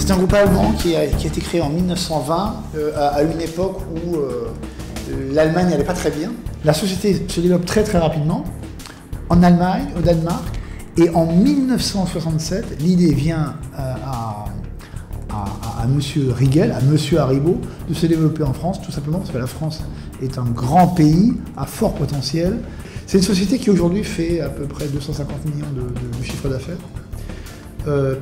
C'est un groupe allemand qui a été créé en 1920, à une époque où l'Allemagne n'allait pas très bien. La société se développe très très rapidement en Allemagne, au Danemark, et en 1967, l'idée vient à M. Riegel, à M. Haribo, de se développer en France, tout simplement parce que la France est un grand pays à fort potentiel. C'est une société qui aujourd'hui fait à peu près 250 millions de chiffre d'affaires.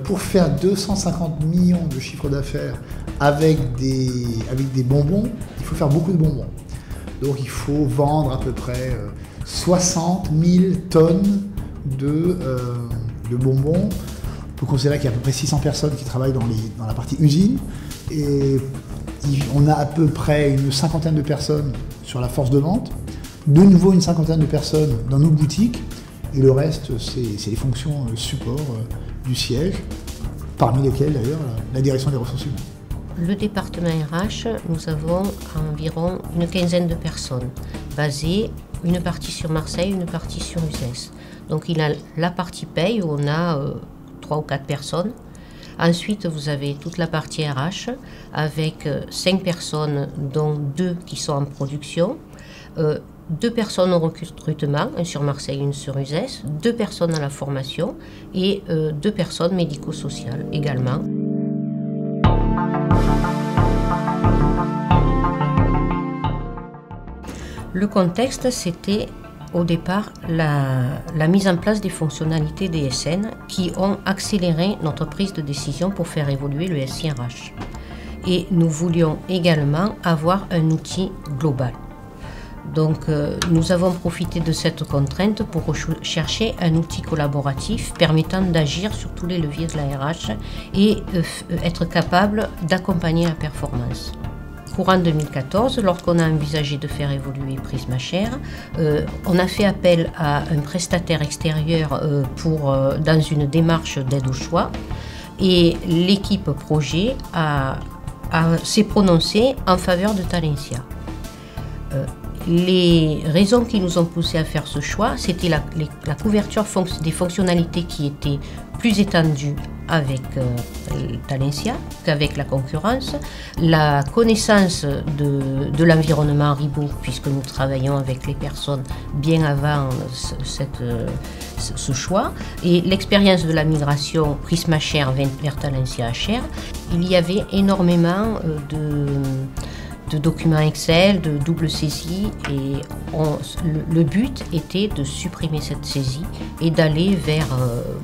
Pour faire 250 millions de chiffre d'affaires avec des bonbons, il faut faire beaucoup de bonbons. Donc il faut vendre à peu près 60 000 tonnes de bonbons. On peut considérer qu'il y a à peu près 600 personnes qui travaillent dans la partie usine. Et on a à peu près une cinquantaine de personnes sur la force de vente. De nouveau une cinquantaine de personnes dans nos boutiques. Et le reste, c'est les fonctions support du siège, parmi lesquelles d'ailleurs la direction des ressources humaines. Le département RH, nous avons environ une quinzaine de personnes basées, une partie sur Marseille, une partie sur Uzès. Donc il a la partie paye où on a 3 ou 4 personnes. Ensuite, vous avez toute la partie RH avec 5 personnes, dont 2 qui sont en production, 2 personnes au recrutement, une sur Marseille, une sur Uzès, 2 personnes à la formation et 2 personnes médico-sociales également. Le contexte, c'était au départ la mise en place des fonctionnalités DSN qui ont accéléré notre prise de décision pour faire évoluer le SIRH. Et nous voulions également avoir un outil global. Donc nous avons profité de cette contrainte pour chercher un outil collaboratif permettant d'agir sur tous les leviers de la RH et être capable d'accompagner la performance. Courant 2014, lorsqu'on a envisagé de faire évoluer PrismaShare, on a fait appel à un prestataire extérieur dans une démarche d'aide au choix et l'équipe projet s'est prononcée en faveur de Talentia. Les raisons qui nous ont poussé à faire ce choix, c'était la couverture des fonctionnalités qui étaient plus étendues avec Talentia qu'avavec la concurrence, la connaissance de l'environnement Haribo, puisque nous travaillons avec les personnes bien avant ce choix, et l'expérience de la migration PrismaShare vers Talentia HR. Il y avait énormément de documents Excel, de double saisie, et le but était de supprimer cette saisie et d'aller vers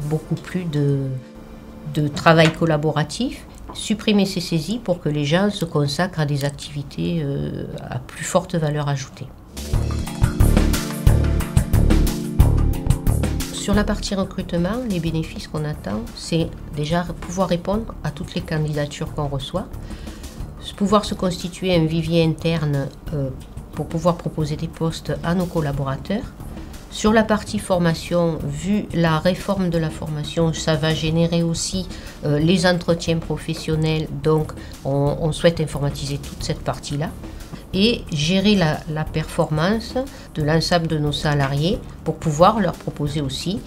beaucoup plus de travail collaboratif, supprimer ces saisies pour que les gens se consacrent à des activités à plus forte valeur ajoutée. Sur la partie recrutement, les bénéfices qu'on attend, c'est déjà pouvoir répondre à toutes les candidatures qu'on reçoit, pouvoir se constituer un vivier interne pour pouvoir proposer des postes à nos collaborateurs. Sur la partie formation, vu la réforme de la formation, ça va générer aussi les entretiens professionnels, donc on souhaite informatiser toute cette partie-là et gérer la performance de l'ensemble de nos salariés pour pouvoir leur proposer aussi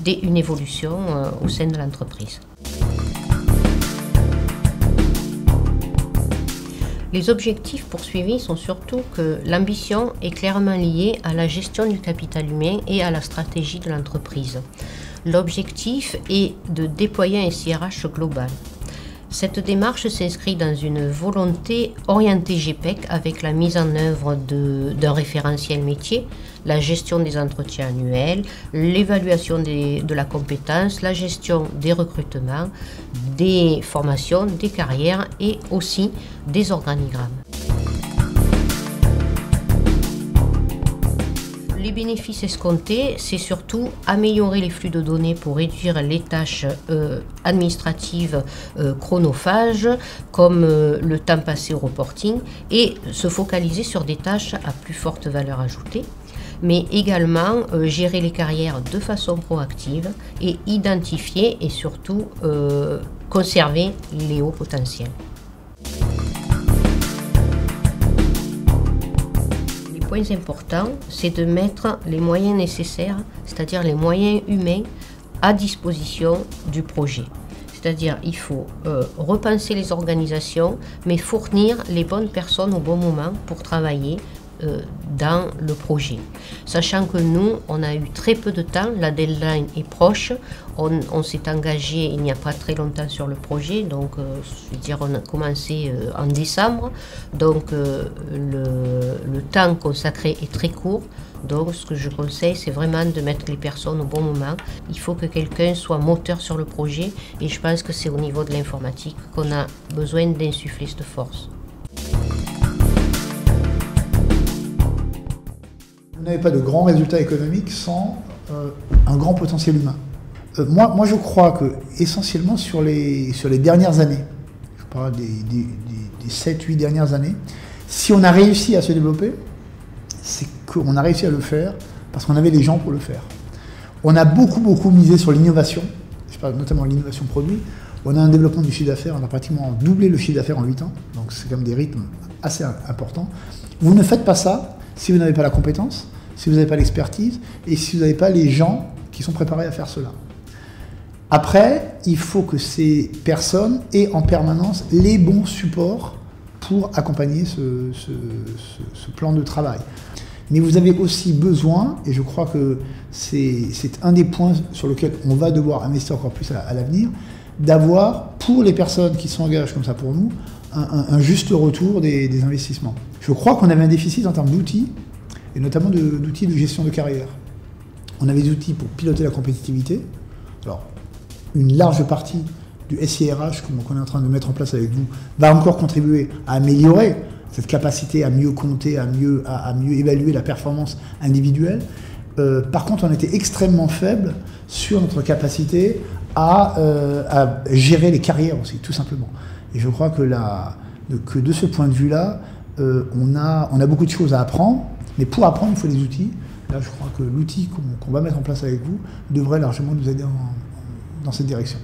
une évolution au sein de l'entreprise. Les objectifs poursuivis sont surtout que l'ambition est clairement liée à la gestion du capital humain et à la stratégie de l'entreprise. L'objectif est de déployer un SIRH global. Cette démarche s'inscrit dans une volonté orientée GPEC avec la mise en œuvre d'un référentiel métier, la gestion des entretiens annuels, l'évaluation de la compétence, la gestion des recrutements, des formations, des carrières et aussi des organigrammes. Les bénéfices escomptés, c'est surtout améliorer les flux de données pour réduire les tâches administratives chronophages, comme le temps passé au reporting, et se focaliser sur des tâches à plus forte valeur ajoutée, mais également gérer les carrières de façon proactive et identifier et surtout conserver les hauts potentiels. Les points importants, c'est de mettre les moyens nécessaires, c'est-à-dire les moyens humains à disposition du projet. C'est-à-dire il faut repenser les organisations, mais fournir les bonnes personnes au bon moment pour travailler dans le projet. Sachant que nous, on a eu très peu de temps, la deadline est proche, on s'est engagé il n'y a pas très longtemps sur le projet, donc je veux dire, on a commencé en décembre, donc le temps consacré est très court. Donc ce que je conseille, c'est vraiment de mettre les personnes au bon moment. Il faut que quelqu'un soit moteur sur le projet, et je pense que c'est au niveau de l'informatique qu'on a besoin d'insuffler cette force. Vous n'avez pas de grands résultats économiques sans un grand potentiel humain. Moi, je crois que essentiellement sur les dernières années, je parle des 7-8 dernières années, si on a réussi à se développer, c'est qu'on a réussi à le faire parce qu'on avait les gens pour le faire. On a beaucoup misé sur l'innovation, je parle notamment de l'innovation produit. On a un développement du chiffre d'affaires, on a pratiquement doublé le chiffre d'affaires en 8 ans, donc c'est quand même des rythmes assez importants. Vous ne faites pas ça si vous n'avez pas la compétence, si vous n'avez pas l'expertise et si vous n'avez pas les gens qui sont préparés à faire cela. Après, il faut que ces personnes aient en permanence les bons supports pour accompagner ce plan de travail. Mais vous avez aussi besoin, et je crois que c'est un des points sur lesquels on va devoir investir encore plus à l'avenir, d'avoir, pour les personnes qui s'engagent comme ça pour nous, un juste retour des investissements. Je crois qu'on avait un déficit en termes d'outils, et notamment d'outils de gestion de carrière. On avait des outils pour piloter la compétitivité. Alors, une large partie du SIRH qu'on est en train de mettre en place avec vous va encore contribuer à améliorer cette capacité à mieux compter, à mieux évaluer la performance individuelle. Par contre, on était extrêmement faible sur notre capacité à gérer les carrières aussi, tout simplement. Et je crois que de ce point de vue-là, on a beaucoup de choses à apprendre, mais pour apprendre, il faut des outils. Là, je crois que l'outil qu'on va mettre en place avec vous devrait largement nous aider dans cette direction.